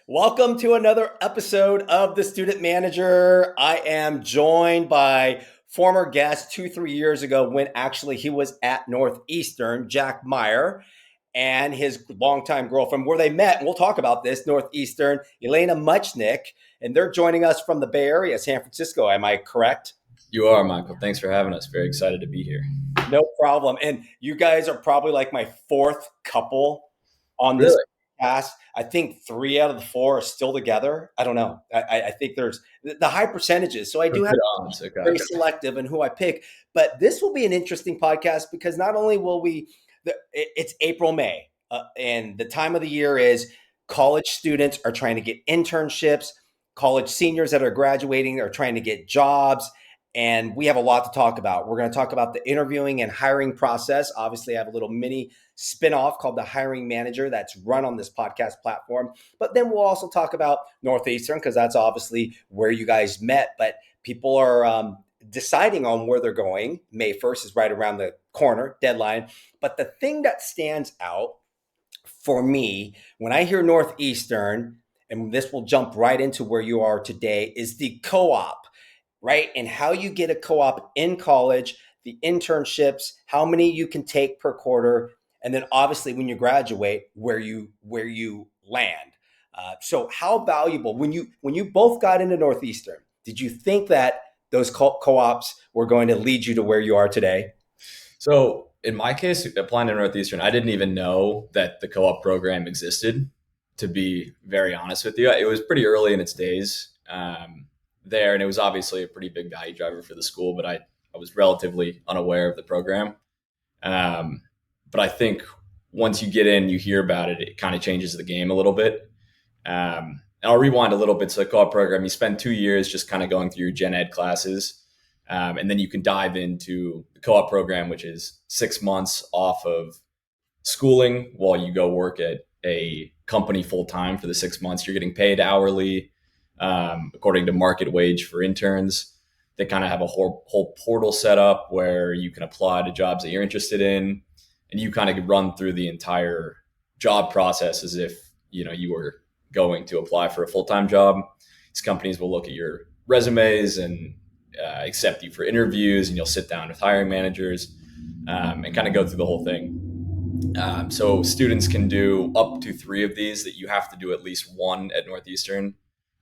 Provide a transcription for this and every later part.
Welcome to another episode of The Student Manager. I am joined by former guest 3 years ago when actually he was at Northeastern, Jack Meier, and his longtime girlfriend, where they met. And we'll talk about this, Northeastern, Alaina Muchnick, and they're joining us from the Bay Area, San Francisco. Am I correct? You are, Michael. Thanks for having us. Very excited to be here. No problem. And you guys are probably like my fourth couple on this Really? podcast. I think 3 out of the 4 are still together. I don't know. I think there's the high percentages. So I do have Good to odds. be Okay. very selective in who I pick. But this will be an interesting podcast because not only will it's April, May, and the time of the year is college students are trying to get internships. College seniors that are graduating are trying to get jobs. And we have a lot to talk about. We're going to talk about the interviewing and hiring process. Obviously, I have a little mini spinoff called the Hiring Manager that's run on this podcast platform. But then we'll also talk about Northeastern because that's obviously where you guys met. But people are deciding on where they're going. May 1st is right around the corner, deadline. But the thing that stands out for me when I hear Northeastern, and this will jump right into where you are today, is the co-op, right? And how you get a co-op in college, the internships, how many you can take per quarter, and then obviously when you graduate, where you land. So how valuable when you both got into Northeastern, did you think that those co-ops were going to lead you to where you are today? So in my case, applying to Northeastern, I didn't even know that the co-op program existed, to be very honest with you. It was pretty early in its days there, and it was obviously a pretty big value driver for the school, but I was relatively unaware of the program. But I think once you get in, you hear about it, it kind of changes the game a little bit. And I'll rewind a little bit. So the co-op program, you spend 2 years just kind of going through your gen ed classes. And then you can dive into the co-op program, which is 6 months off of schooling while you go work at a company full time for the 6 months. You're getting paid hourly, according to market wage for interns. They kind of have a whole portal set up where you can apply to jobs that you're interested in, and you kind of run through the entire job process as if you were going to apply for a full-time job. These companies will look at your resumes and accept you for interviews, and you'll sit down with hiring managers and kind of go through the whole thing. So students can do up to 3 of these. That you have to do at least one at Northeastern.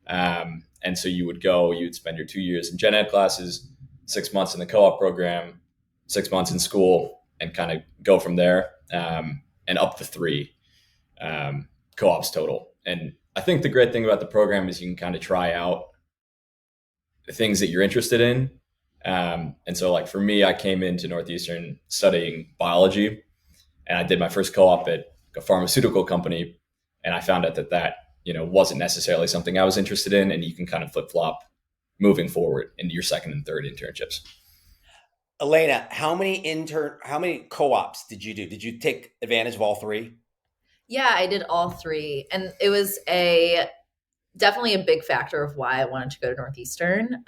And so you'd spend your 2 years in gen ed classes, 6 months in the co-op program, 6 months in school, and kind of go from there, and up to 3 co-ops total. And I think the great thing about the program is you can kind of try out the things that you're interested in. And so like for me, I came into Northeastern studying biology, and I did my first co-op at a pharmaceutical company. And I found out that wasn't necessarily something I was interested in. And you can kind of flip flop moving forward into your second and third internships. Alaina, how many co-ops did you do? Did you take advantage of all 3? Yeah, I did all 3. And it was definitely a big factor of why I wanted to go to Northeastern.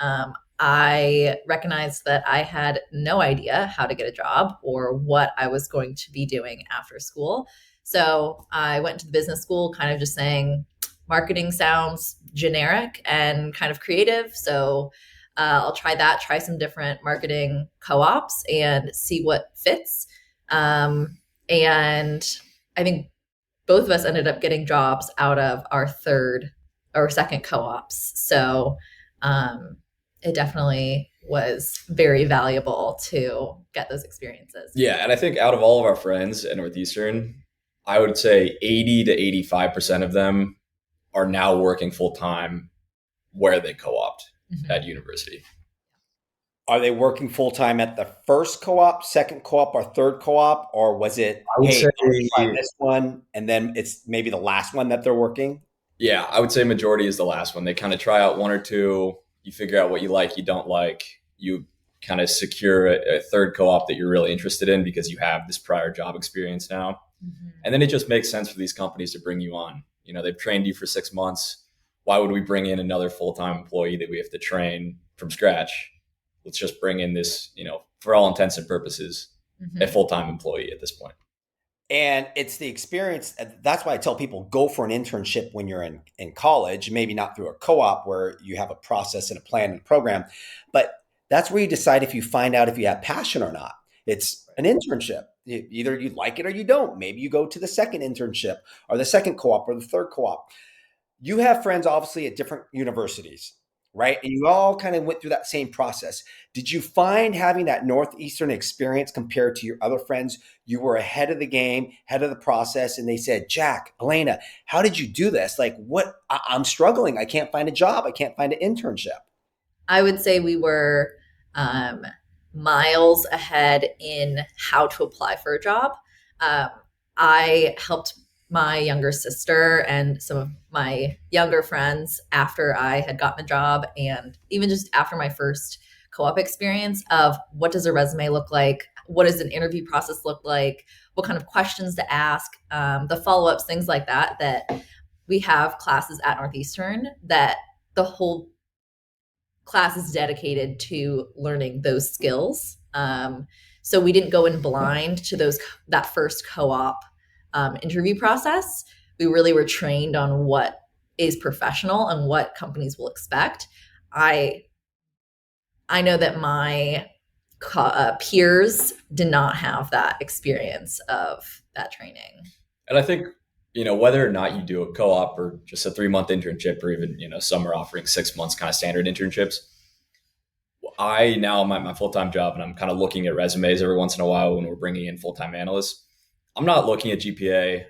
I recognized that I had no idea how to get a job or what I was going to be doing after school. So I went to the business school kind of just saying, marketing sounds generic and kind of creative. So I'll try some different marketing co-ops and see what fits. And I think both of us ended up getting jobs out of our third or second co-ops. So it definitely was very valuable to get those experiences. Yeah. And I think out of all of our friends at Northeastern, I would say 80 to 85% of them are now working full time where they co-opt at university. Are they working full time at the first co-op, second co-op, or third co-op, or was it I would say try this one and then it's maybe the last one that they're working? Yeah, I would say majority is the last one. They kind of try out 1 or 2. You figure out what you like, you don't like. You kind of secure a third co-op that you're really interested in because you have this prior job experience now. Mm-hmm. And then it just makes sense for these companies to bring you on. They've trained you for 6 months. Why would we bring in another full-time employee that we have to train from scratch? Let's just bring in this, for all intents and purposes, a full-time employee at this point. And it's the experience. That's why I tell people go for an internship when you're in college, maybe not through a co-op where you have a process and a plan and a program, but that's where you decide if you find out if you have passion or not. It's an internship. Either you like it or you don't. Maybe you go to the second internship or the second co-op or the third co-op. You have friends obviously at different universities, right? And you all kind of went through that same process. Did you find having that Northeastern experience compared to your other friends, you were ahead of the game, ahead of the process, and they said, Jack, Alaina, how did you do this? Like, what? I'm struggling. I can't find a job. I can't find an internship. I would say we were um, miles ahead in how to apply for a job. Um, I helped my younger sister and some of my younger friends after I had gotten the job, and even just after my first co-op experience of what does a resume look like? What does an interview process look like? What kind of questions to ask? The follow-ups, things like that, that we have classes at Northeastern that the whole class is dedicated to learning those skills. So we didn't go in blind to that first co-op interview process. We really were trained on what is professional and what companies will expect. I I know that my peers did not have that experience of that training. And I think, whether or not you do a co-op or just a 3 month internship, or even, some are offering 6 months kind of standard internships. I now am at my full-time job and I'm kind of looking at resumes every once in a while when we're bringing in full-time analysts. I'm not looking at GPA.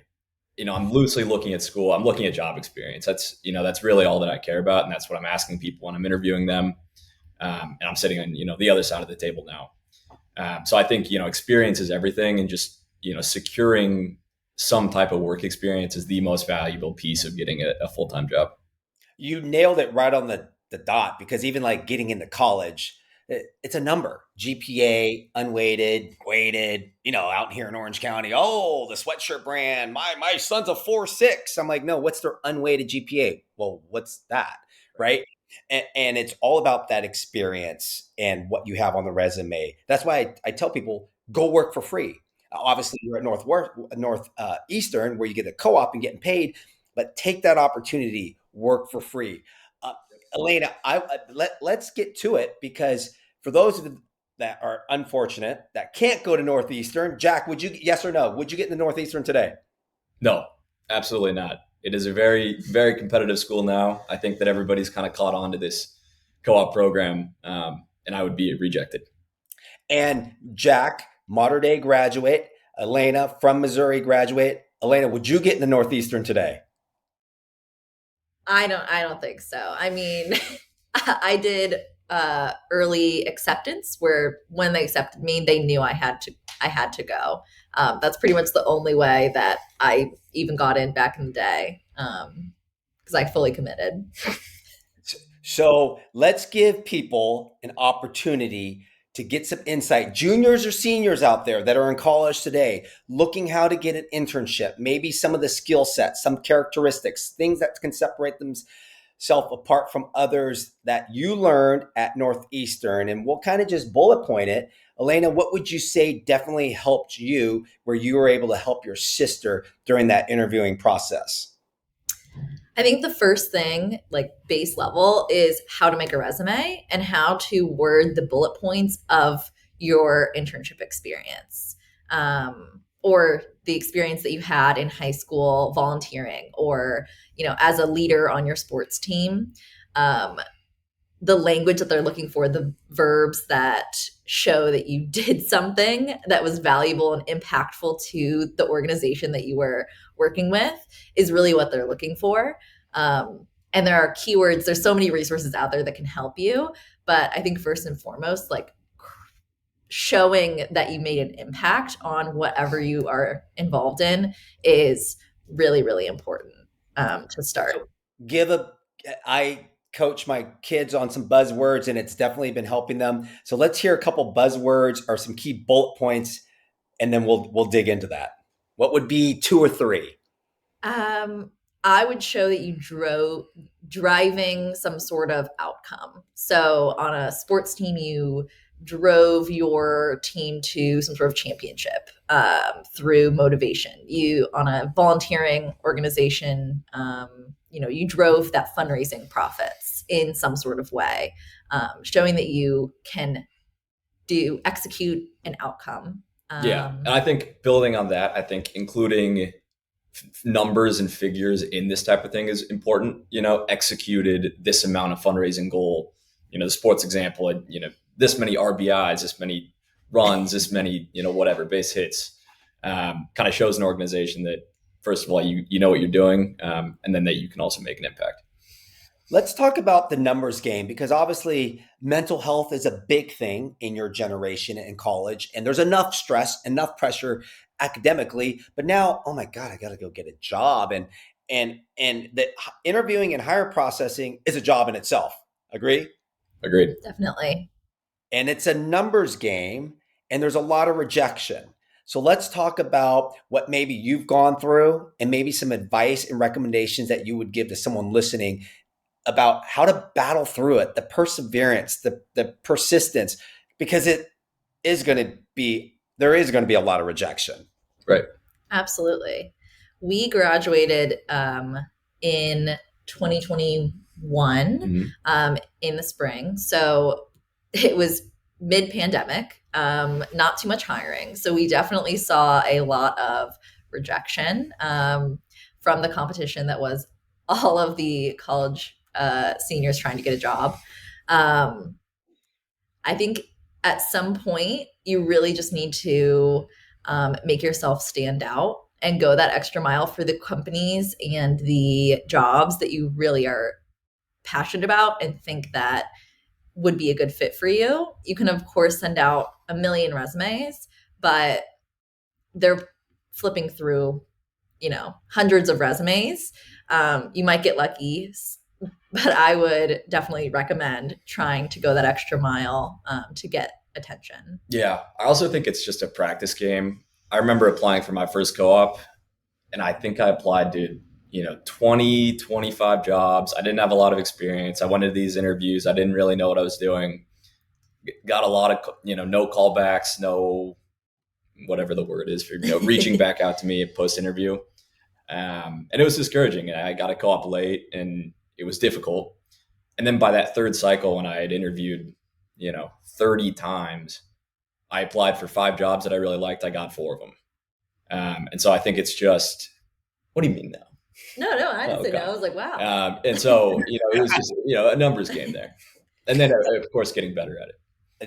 I'm loosely looking at school. I'm looking at job experience. That's really all that I care about. And that's what I'm asking people when I'm interviewing them. And I'm sitting on, the other side of the table now. So I think, experience is everything, and just, securing some type of work experience is the most valuable piece of getting a full-time job. You nailed it right on the dot, because even like getting into college, it's a number. GPA, unweighted, weighted, out here in Orange County. Oh, the sweatshirt brand. My son's a 4.6. I'm like, no, what's their unweighted GPA? Well, what's that? Right. And it's all about that experience and what you have on the resume. That's why I tell people go work for free. Obviously, you're at Northeastern where you get a co-op and getting paid, but take that opportunity, work for free. Uh, Alaina, let's get to it, because for those of you that are unfortunate that can't go to Northeastern, Jack, would you, yes or no, would you get into Northeastern today? No, absolutely not. It is a very, very competitive school now. I think that everybody's kind of caught on to this co-op program, and I would be rejected. And Jack, modern day graduate, Alaina from Missouri graduate. Alaina, would you get into Northeastern today? I don't think so. I mean, I did early acceptance where when they accepted me, they knew I had to go. That's pretty much the only way that I even got in back in the day, because I fully committed. So let's give people an opportunity to get some insight. Juniors or seniors out there that are in college today, looking how to get an internship, maybe some of the skill sets, some characteristics, things that can separate themselves apart from others that you learned at Northeastern. And we'll kind of just bullet point it. Alaina, what would you say definitely helped you where you were able to help your sister during that interviewing process? I think the first thing, like base level, is how to make a resume and how to word the bullet points of your internship experience, or the experience that you had in high school volunteering, or as a leader on your sports team. The language that they're looking for, the verbs that show that you did something that was valuable and impactful to the organization that you were working with, is really what they're looking for. And there are keywords, there's so many resources out there that can help you. But I think first and foremost, like showing that you made an impact on whatever you are involved in is really, really important to start. So I coach my kids on some buzzwords and it's definitely been helping them. So let's hear a couple buzzwords or some key bullet points, and then we'll dig into that. What would be two or three? I would show that you driving some sort of outcome. So on a sports team, you drove your team to some sort of championship through motivation. You, on a volunteering organization, you drove that fundraising profits in some sort of way, showing that you can execute an outcome. Yeah. And I think building on that, I think including numbers and figures in this type of thing is important. Executed this amount of fundraising goal, the sports example, this many RBIs, this many runs, this many, whatever base hits, kind of shows an organization that, first of all, you know what you're doing, and then that you can also make an impact. Let's talk about the numbers game, because obviously mental health is a big thing in your generation in college, and there's enough stress, enough pressure academically, but now, oh my God, I got to go get a job. And the interviewing and hire processing is a job in itself. Agree? Agreed. Definitely. And it's a numbers game, and there's a lot of rejection. So let's talk about what maybe you've gone through and maybe some advice and recommendations that you would give to someone listening about how to battle through it, the perseverance, the persistence, because there is going to be a lot of rejection. Right. Absolutely. We graduated in 2021 in the spring. So it was mid-pandemic, not too much hiring. So we definitely saw a lot of rejection from the competition that was all of the college seniors trying to get a job. I think at some point you really just need to make yourself stand out and go that extra mile for the companies and the jobs that you really are passionate about and think that would be a good fit for you. You can, of course, send out a million resumes, but they're flipping through, hundreds of resumes. You might get lucky, but I would definitely recommend trying to go that extra mile to get attention. Yeah. I also think it's just a practice game. I remember applying for my first co-op, and I think I applied to 20, 25 jobs. I didn't have a lot of experience. I went to these interviews. I didn't really know what I was doing. Got a lot of, no callbacks, no whatever the word is for, reaching back out to me post interview. And it was discouraging. I got a co-op late and it was difficult. And then by that third cycle, when I had interviewed, 30 times, I applied for 5 jobs that I really liked. I got 4 of them. And so I think it's just, what do you mean now? No, I didn't say no. I was like, wow. And so, it was just, a numbers game there. And then, of course, getting better at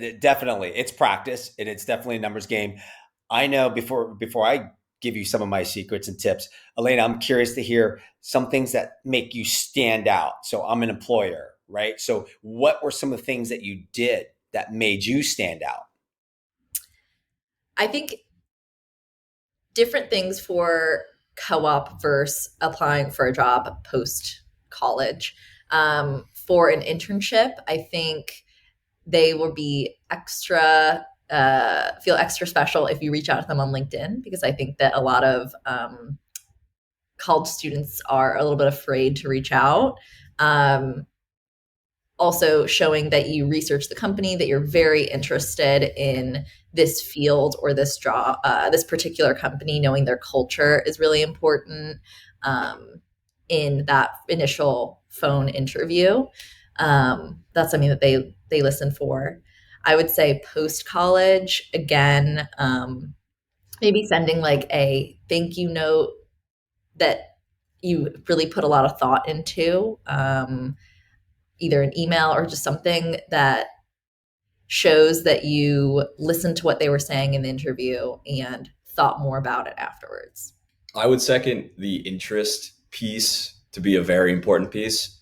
it. Definitely. It's practice, and it's definitely a numbers game. I know before I give you some of my secrets and tips, Alaina, I'm curious to hear some things that make you stand out. So I'm an employer, right? So what were some of the things that you did that made you stand out? I think different things for co-op versus applying for a job post-college. For an internship, I think they will be feel extra special if you reach out to them on LinkedIn, because I think that a lot of college students are a little bit afraid to reach out. Also showing that you research the company, that you're very interested in this field or this job, this particular company, knowing their culture is really important in that initial phone interview. That's something that they listen for. I would say post-college, again, maybe sending like a thank you note that you really put a lot of thought into, either an email or just something that shows that you listened to what they were saying in the interview and thought more about it afterwards. I would second the interest piece to be a very important piece.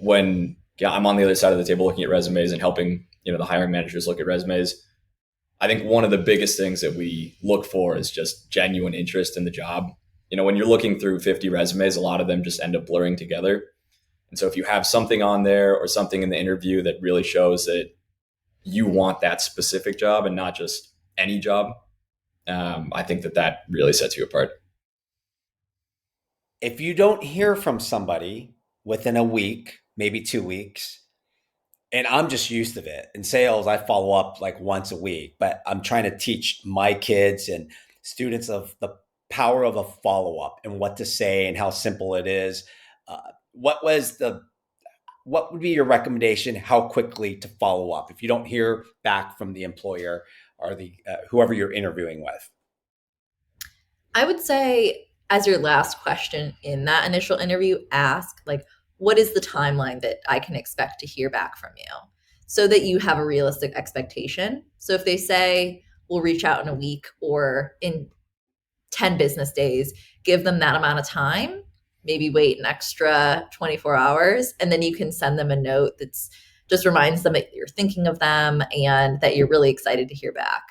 When I'm on the other side of the table looking at resumes and helping, the hiring managers look at resumes, I think one of the biggest things that we look for is just genuine interest in the job. When you're looking through 50 resumes, a lot of them just end up blurring together. And so if you have something on there or something in the interview that really shows that you want that specific job and not just any job, I think that really sets you apart. If you don't hear from somebody within a week, maybe 2 weeks, And I'm just used to it. In sales, I follow up like once a week, but I'm trying to teach my kids and students of the power of a follow up and what to say and how simple it is. What was the what would be your recommendation how quickly to follow up if you don't hear back from the employer or the whoever you're interviewing with? I would say, as your last question in that initial interview, ask, like, what is the timeline that I can expect to hear back from you so that you have a realistic expectation. So if they say, we'll reach out in a week or in 10 business days, give them that amount of time, maybe wait an extra 24 hours, and then you can send them a note that's just reminds them that you're thinking of them and that you're really excited to hear back.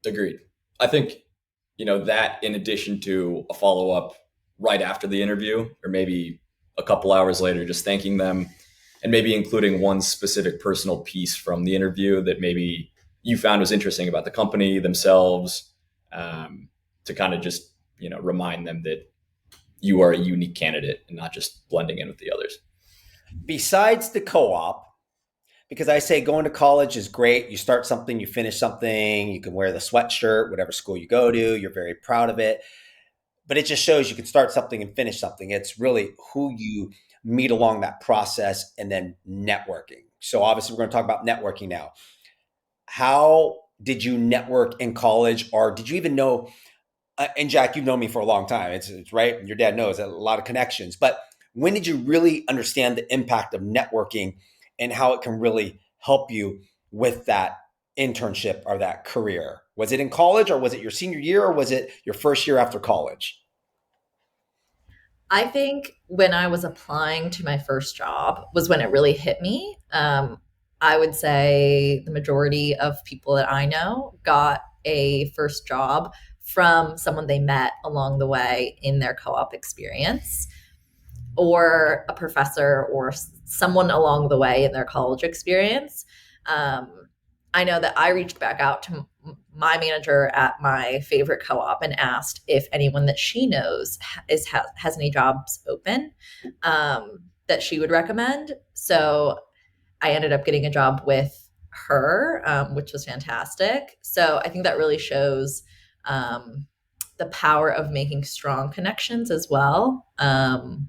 Agreed. I think, that in addition to a follow up right after the interview, or maybe a couple hours later, just thanking them and maybe including one specific personal piece from the interview that maybe you found was interesting about the company themselves, to kind of just, remind them that you are a unique candidate and not just blending in with the others. Besides the co-op, because I say going to college is great. You start something, you finish something, you can wear the sweatshirt, whatever school you go to, you're very proud of it. But it just shows you can start something and finish something. It's really who you meet along that process and then networking. So obviously we're going to talk about networking now. How did you network in college, or did you even know, and Jack, you've known me for a long time. It's right. Your dad knows a lot of connections, but when did you really understand the impact of networking and how it can really help you with that internship or that career? Was it in college, or was it your senior year, or was it your first year after college? I think when I was applying to my first job was when it really hit me. I would say the majority of people that I know got a first job from someone they met along the way in their co op experience, or a professor or someone along the way in their college experience. I know that I reached back out to my manager at my favorite co-op and asked if anyone that she knows has any jobs open, that she would recommend. So I ended up getting a job with her, which was fantastic. So I think that really shows the power of making strong connections as well. And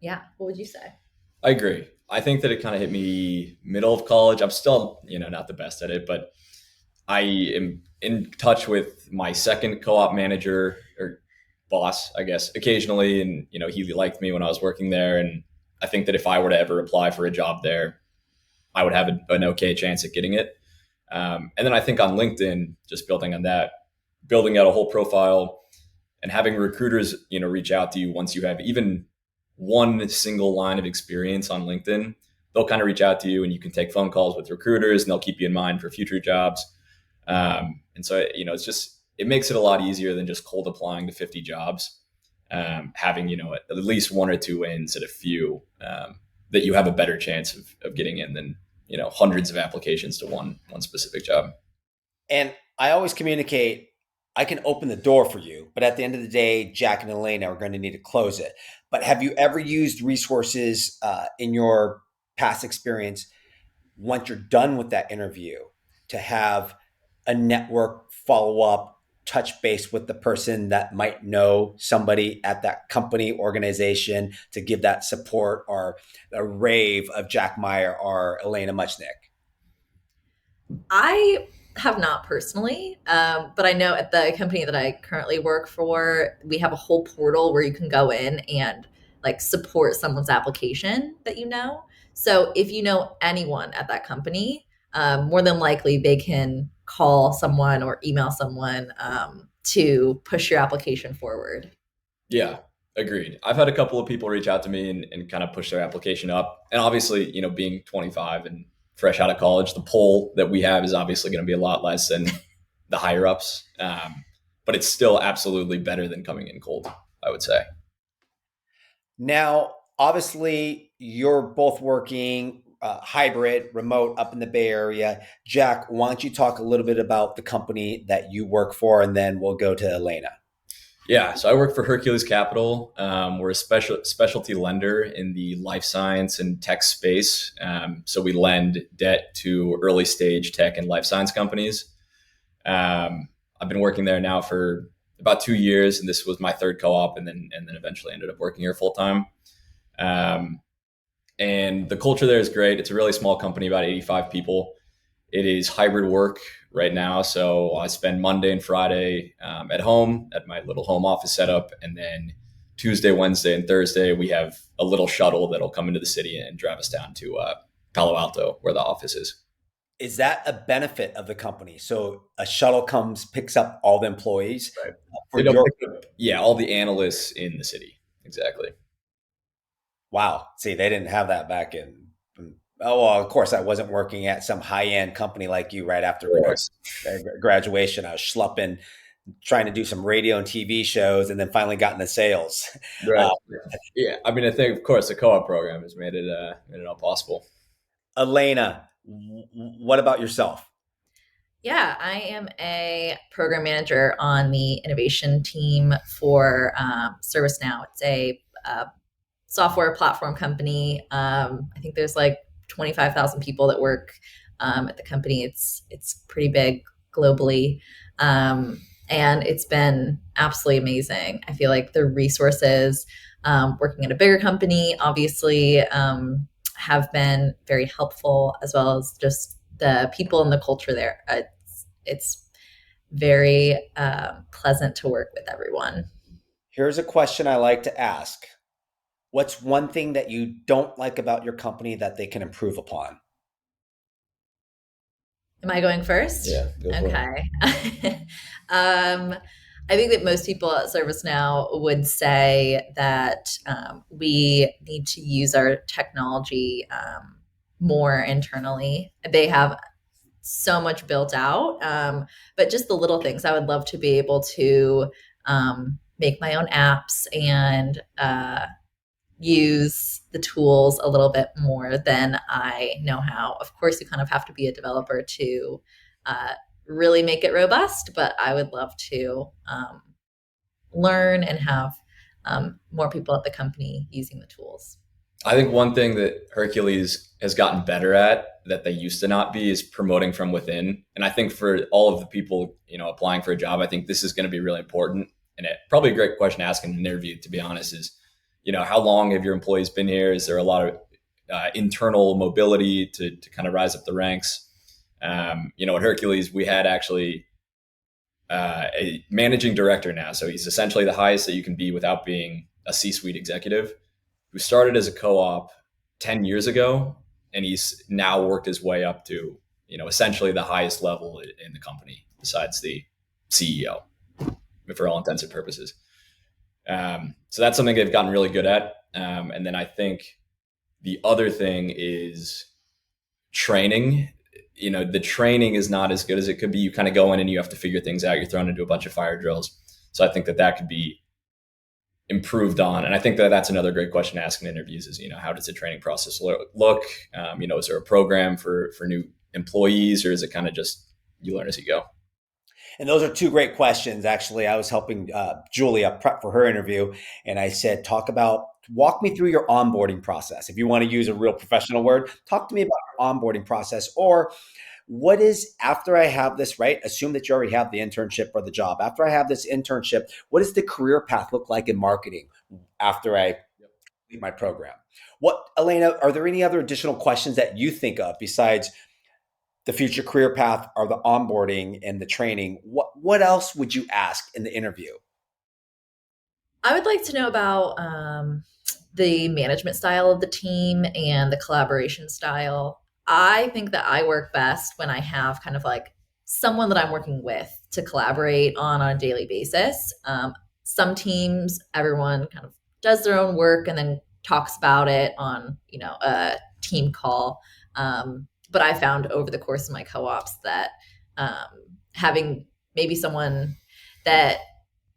yeah, what would you say? I agree. I think that it kind of hit me middle of college. I'm still, not the best at it, but I am in touch with my second co-op manager or boss, I guess, occasionally. And, he liked me when I was working there. And I think that if I were to ever apply for a job there, I would have an okay chance at getting it. And then I think on LinkedIn, just building on that, building out a whole profile and having recruiters, reach out to you once you have even one single line of experience on LinkedIn. They'll kind of reach out to you and you can take phone calls with recruiters and they'll keep you in mind for future jobs. And so, it makes it a lot easier than just cold applying to 50 jobs. Having, at least one or two wins at a few, that you have a better chance of getting in than, hundreds of applications to one specific job. And I always communicate, I can open the door for you, but at the end of the day, Jack and Alaina are going to need to close it. But have you ever used resources in your past experience once you're done with that interview to have a network follow up, touch base with the person that might know somebody at that company organization to give that support, or a rave of Jack Meier or Alaina Muchnick? I have not personally, but I know at the company that I currently work for, we have a whole portal where you can go in and like support someone's application that you know. So if you know anyone at that company, more than likely they can call someone or email someone to push your application forward. Yeah, agreed. I've had a couple of people reach out to me and kind of push their application up. And obviously, being 25 and fresh out of college, the pull that we have is obviously going to be a lot less than the higher ups. But it's still absolutely better than coming in cold, I would say. Now, obviously, you're both working hybrid, remote up in the Bay Area. Jack, why don't you talk a little bit about the company that you work for, and then we'll go to Alaina. Yeah, so I work for Hercules Capital. We're a specialty lender in the life science and tech space. So we lend debt to early stage tech and life science companies. I've been working there now for about 2 years, and this was my third co-op, and then eventually ended up working here full time. Um, and the culture there is great. It's a really small company, about 85 people. It is hybrid work right now. So I spend Monday and Friday at home at my little home office setup. And then Tuesday, Wednesday, and Thursday, we have a little shuttle that'll come into the city and drive us down to Palo Alto, where the office is. Is that a benefit of the company? So a shuttle comes, picks up all the employees Right. for They don't your. pick up, yeah, all the analysts in the city. Exactly. Wow. See, they didn't have that back in. Oh, well, of course, I wasn't working at some high end company like you right after graduation. I was schlepping, trying to do some radio and TV shows, and then finally got into sales. Right. Uh, Yeah. I mean, I think, of course, the co-op program has made it all possible. Alaina, what about yourself? Yeah, I am a program manager on the innovation team for ServiceNow. It's a software platform company. I think there's like 25,000 people that work at the company. It's pretty big globally, and it's been absolutely amazing. I feel like the resources working at a bigger company, obviously, have been very helpful, as well as just the people and the culture there. It's very pleasant to work with everyone. Here's a question I like to ask. What's one thing that you don't like about your company that they can improve upon? Am I going first? Yeah, go for it. Okay. I think that most people at ServiceNow would say that we need to use our technology more internally. They have so much built out, but just the little things. I would love to be able to make my own apps and use the tools a little bit more than I know how. Of course, you kind of have to be a developer to uh, really make it robust, but I would love to learn and have more people at the company using the tools. I think one thing that Hercules has gotten better at that they used to not be is promoting from within. And I think for all of the people, applying for a job, I think this is going to be really important. And probably a great question to ask in an interview, to be honest, is, how long have your employees been here? Is there a lot of internal mobility to kind of rise up the ranks? At Hercules, we had actually a managing director now. So he's essentially the highest that you can be without being a C-suite executive, who started as a co-op 10 years ago, and he's now worked his way up to, essentially the highest level in the company besides the CEO, for all intents and purposes. So that's something they've gotten really good at. And then I think the other thing is training. The training is not as good as it could be. You kind of go in and you have to figure things out. You're thrown into a bunch of fire drills. So I think that could be improved on. And I think that's another great question to ask in interviews is, how does the training process look? Is there a program for new employees, or is it kind of just you learn as you go? And those are two great questions. Actually, I was helping Julia prep for her interview, and I said, walk me through your onboarding process. If you want to use a real professional word, talk to me about your onboarding process. Or what is, after I have this, right? Assume that you already have the internship or the job. After I have this internship, what does the career path look like in marketing after I leave my program? Alaina, are there any other additional questions that you think of besides the future career path or the onboarding and the training? What else would you ask in the interview? I would like to know about the management style of the team and the collaboration style. I think that I work best when I have kind of like someone that I'm working with to collaborate on a daily basis. Some teams, everyone kind of does their own work and then talks about it on, a team call. But I found over the course of my co-ops that having maybe someone that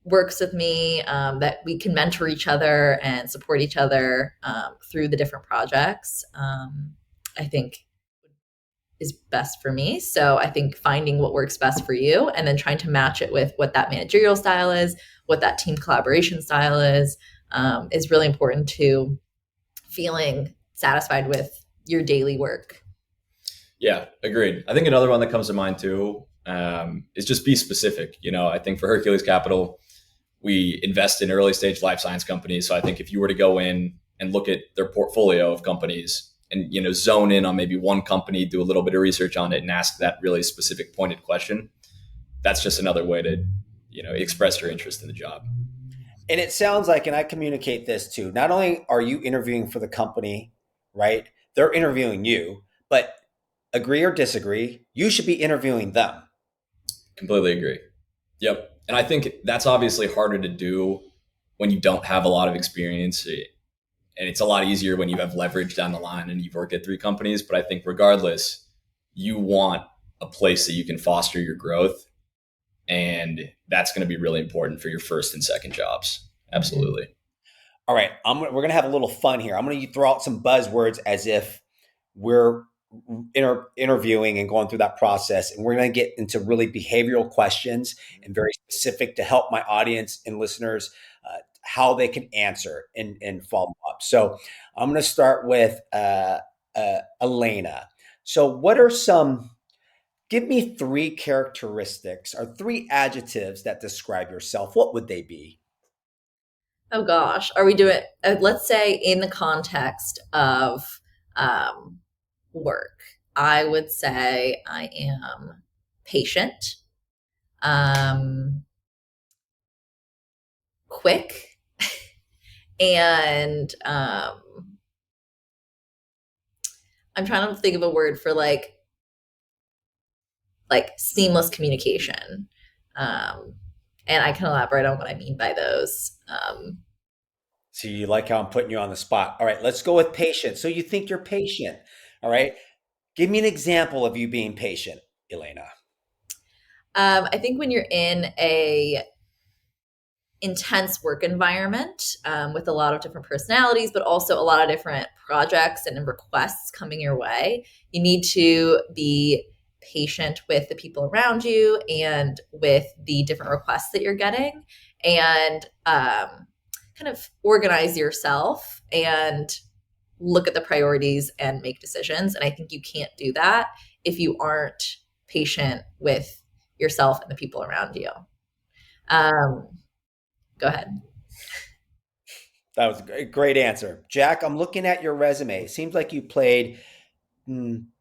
works with me, that we can mentor each other and support each other through the different projects, I think is best for me. So I think finding what works best for you and then trying to match it with what that managerial style is, what that team collaboration style is really important to feeling satisfied with your daily work. Yeah, agreed. I think another one that comes to mind too is just be specific. I think for Hercules Capital, we invest in early stage life science companies. So I think if you were to go in and look at their portfolio of companies and zone in on maybe one company, do a little bit of research on it, and ask that really specific pointed question, that's just another way to express your interest in the job. And it sounds like, and I communicate this too, not only are you interviewing for the company, right? They're interviewing you, but agree or disagree, you should be interviewing them. Completely agree. Yep. And I think that's obviously harder to do when you don't have a lot of experience. And it's a lot easier when you have leverage down the line and you've worked at 3 companies. But I think regardless, you want a place that you can foster your growth. And that's going to be really important for your first and second jobs. Absolutely. All right. We're going to have a little fun here. I'm going to throw out some buzzwords as if we're interviewing and going through that process. And we're going to get into really behavioral questions and very specific to help my audience and listeners how they can answer and follow up. So I'm going to start with Alaina. So give me 3 characteristics or 3 adjectives that describe yourself. What would they be? Oh gosh, are we doing? Let's say in the context of work, I would say I am patient, quick, and I'm trying to think of a word for like seamless communication. And I can elaborate on what I mean by those. So you like how I'm putting you on the spot. All right, let's go with patient. So you think you're patient. All right. Give me an example of you being patient, Alaina. I think when you're in a intense work environment with a lot of different personalities, but also a lot of different projects and requests coming your way, you need to be patient with the people around you and with the different requests that you're getting, and kind of organize yourself and look at the priorities and make decisions. And I think you can't do that if you aren't patient with yourself and the people around you. Go ahead. That was a great answer. Jack, I'm looking at your resume. It seems like you played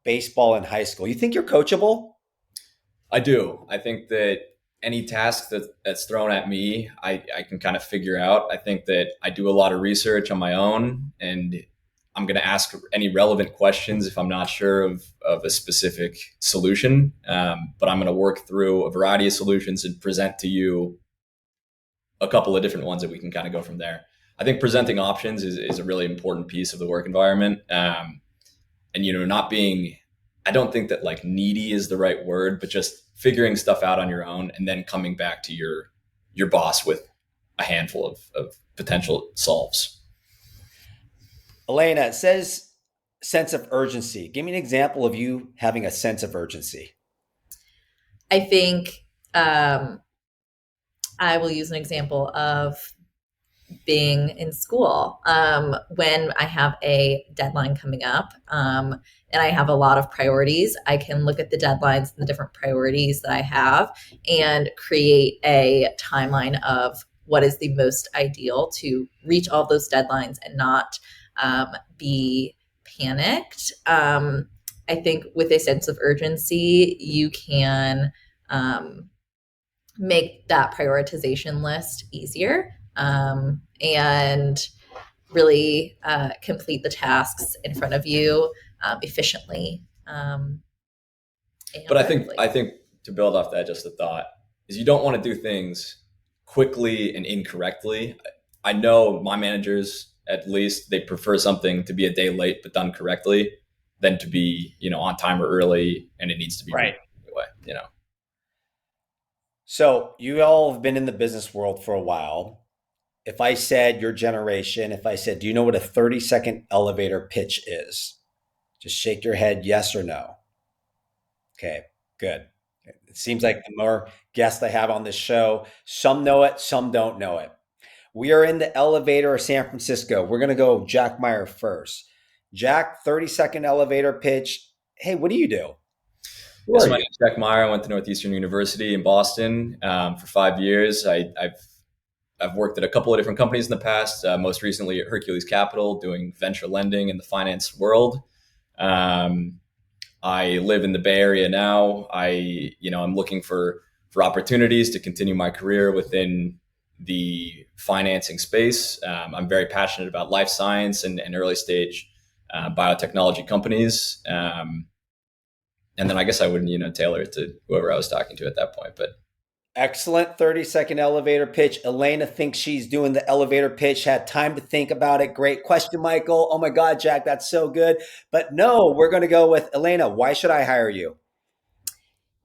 baseball in high school. You think you're coachable? I do. I think that any task that's thrown at me, I can kind of figure out. I think that I do a lot of research on my own, and I'm going to ask any relevant questions if I'm not sure of a specific solution. But I'm going to work through a variety of solutions and present to you a couple of different ones that we can kind of go from there. I think presenting options is a really important piece of the work environment. And, not being, I don't think that like needy is the right word, but just figuring stuff out on your own and then coming back to your boss with a handful of potential solves. Alaina, it says sense of urgency. Give me an example of you having a sense of urgency. I think I will use an example of being in school when I have a deadline coming up and I have a lot of priorities. I can look at the deadlines and the different priorities that I have and create a timeline of what is the most ideal to reach all those deadlines and not be panicked. I think with a sense of urgency, you can make that prioritization list easier and really complete the tasks in front of you efficiently. But I think to build off that, just a thought is you don't want to do things quickly and incorrectly. I know my managers, at least, they prefer something to be a day late but done correctly than to be on time or early and it needs to be right anyway. So you all have been in the business world for a while. If I said your generation, if I said, do you know what a 30-second elevator pitch is? Just shake your head, yes or no. Okay, good. It seems like the more guests I have on this show, some know it, some don't know it. We are in the elevator of San Francisco. We're going to go Jack Meier first. Jack, 30-second elevator pitch. Hey, what do you do? Who Yes, are my you? name is Jack Meier. I went to Northeastern University in Boston for 5 years. I've worked at a couple of different companies in the past. Most recently at Hercules Capital, doing venture lending in the finance world. Um, I live in the Bay Area now. I'm looking for opportunities to continue my career within the financing space. I'm very passionate about life science and early stage biotechnology companies. And then I guess I wouldn't, tailor it to whoever I was talking to at that point. But Excellent 30-second elevator pitch. Alaina thinks she's doing the elevator pitch, had time to think about it. Great question, Michael. Oh my God, Jack, that's so good. But no, we're going to go with Alaina. Why should I hire you?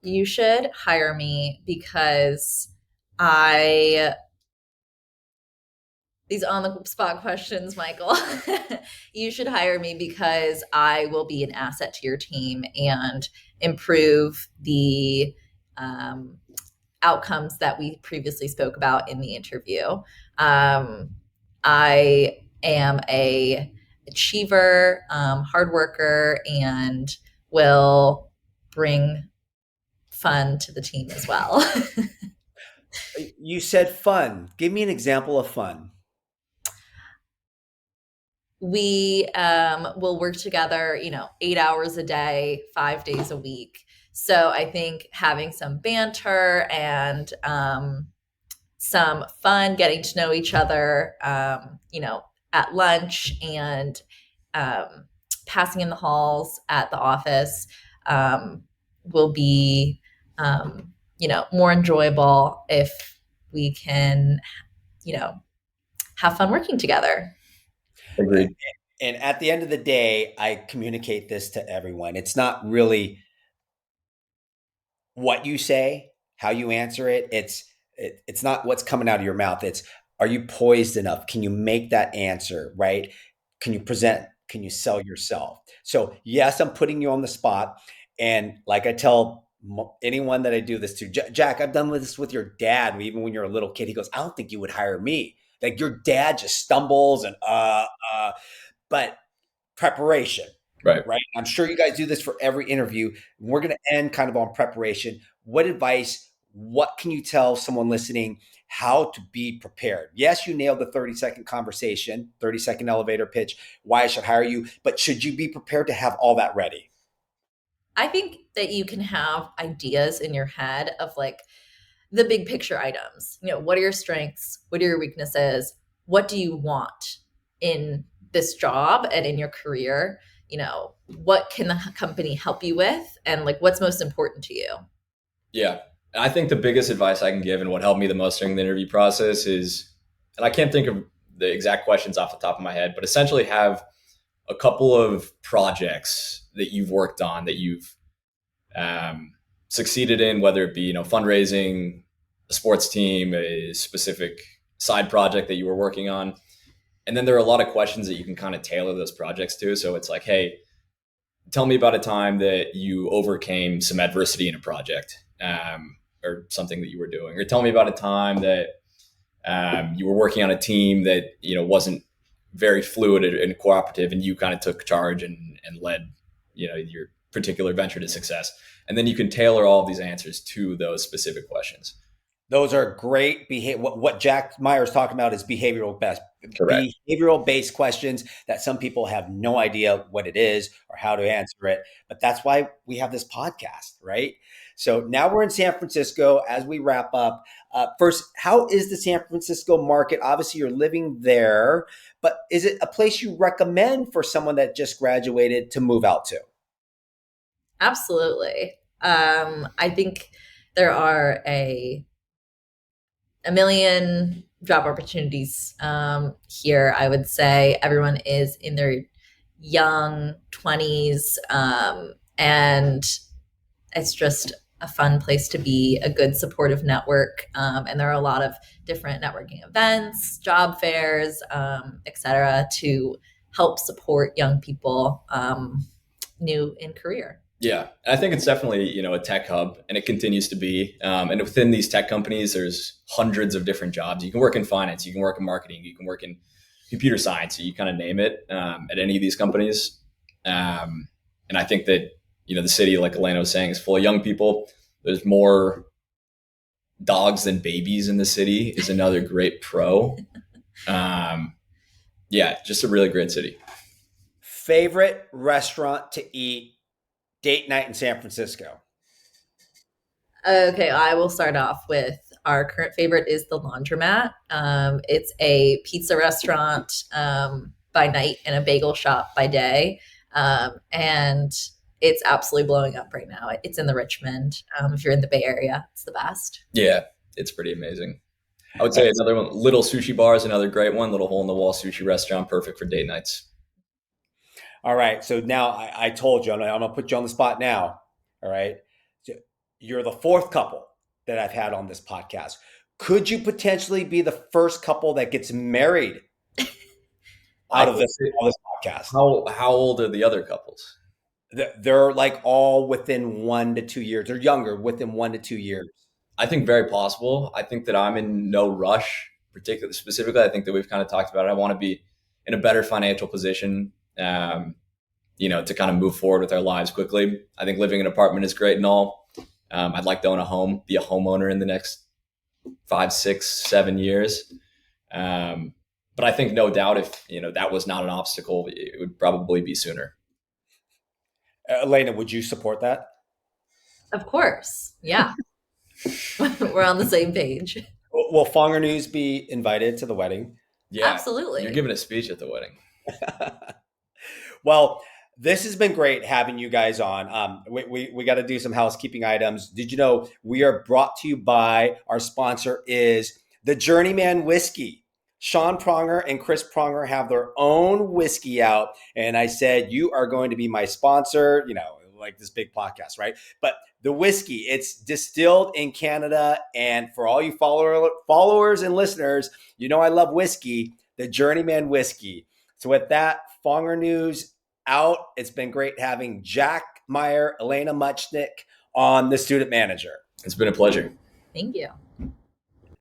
You should hire me because I these on the spot questions, Michael. You should hire me because I will be an asset to your team and improve the um, outcomes that we previously spoke about in the interview. I am a achiever, hard worker, and will bring fun to the team as well. You said fun. Give me an example of fun. We will work together, 8 hours a day, 5 days a week. So I think having some banter and some fun, getting to know each other, at lunch and um, passing in the halls at the office will be, more enjoyable if we can, you know, have fun working together. agreed. And at the end of the day, I communicate this to everyone. It's not really what you say, how you answer it. It's not what's coming out of your mouth. It's, are you poised enough? Can you make that answer right? Can you present? Can you sell yourself? So yes, I'm putting you on the spot, and like I tell anyone that I do this to, Jack, I've done this with your dad. Even when you're a little kid, he goes, "I don't think you would hire me." Like your dad just stumbles and but preparation, Right. right? I'm sure you guys do this for every interview. We're going to end kind of on preparation. What advice, what can you tell someone listening how to be prepared? Yes, you nailed the 30-second conversation, 30-second elevator pitch, why I should hire you, but should you be prepared to have all that ready? I think that you can have ideas in your head of like the big picture items. What are your strengths? What are your weaknesses? What do you want in this job and in your career? What can the company help you with? And like, what's most important to you? Yeah. I think the biggest advice I can give and what helped me the most during the interview process is, and I can't think of the exact questions off the top of my head, but essentially have a couple of projects that you've worked on that you've succeeded in, whether it be, fundraising, a sports team, a specific side project that you were working on. And then there are a lot of questions that you can kind of tailor those projects to. So it's like, hey, tell me about a time that you overcame some adversity in a project, or something that you were doing, or tell me about a time that you were working on a team that wasn't very fluid and cooperative, and you kind of took charge and led your particular venture to success. And then you can tailor all of these answers to those specific questions. Those are great behavior. What Jack Meyer is talking about is Correct. behavioral based questions that some people have no idea what it is or how to answer it. But that's why we have this podcast, right? So now we're in San Francisco. As we wrap up, first, how is the San Francisco market? Obviously, you're living there, but is it a place you recommend for someone that just graduated to move out to? Absolutely. I think there are a million job opportunities here. I would say everyone is in their young 20s, and it's just a fun place to be, a good supportive network. And there are a lot of different networking events, job fairs, et cetera, to help support young people new in career. Yeah, I think it's definitely, a tech hub, and it continues to be. And within these tech companies, there's hundreds of different jobs. You can work in finance, you can work in marketing, you can work in computer science, you kind of name it, at any of these companies. And I think that, the city, like Alaina was saying, is full of young people. There's more dogs than babies in the city is another great pro. Yeah, just a really great city. Favorite restaurant to eat date night in San Francisco? Okay, I will start off with our current favorite is the Laundromat. It's a pizza restaurant by night and a bagel shop by day. And it's absolutely blowing up right now. It's in the Richmond. If you're in the Bay Area, it's the best. Yeah, it's pretty amazing. I would say another one, Little Sushi Bar is another great one. Little hole in the wall sushi restaurant, perfect for date nights. All right. So now I told you, I'm going to put you on the spot now. All right. So you're the fourth couple that I've had on this podcast. Could you potentially be the first couple that gets married I out of think this podcast? how old are the other couples? They're like all within 1 to 2 years. They're younger, within 1 to 2 years. I think very possible. I think that I'm in no rush, particularly specifically. I think that we've kind of talked about it. I want to be in a better financial position, to kind of move forward with our lives quickly. I think living in an apartment is great and all. I'd like to own a home, be a homeowner in the next 5, 6, 7 years. But I think no doubt if, that was not an obstacle, it would probably be sooner. Alaina, would you support that? Of course. Yeah. We're on the same page. Will Fonger News be invited to the wedding? Yeah, Absolutely. you're giving a speech at the wedding. Well, this has been great having you guys on. We got to do some housekeeping items. Did you know we are brought to you by our sponsor is the Journeyman Whiskey. Sean Pronger and Chris Pronger have their own whiskey out. And I said, you are going to be my sponsor, like this big podcast, right? But the whiskey, it's distilled in Canada. And for all you followers and listeners, I love whiskey, the Journeyman Whiskey. So with that, Fonger News out. It's been great having Jack Meier, Alaina Muchnick on the Student Manager. It's been a pleasure. Thank you.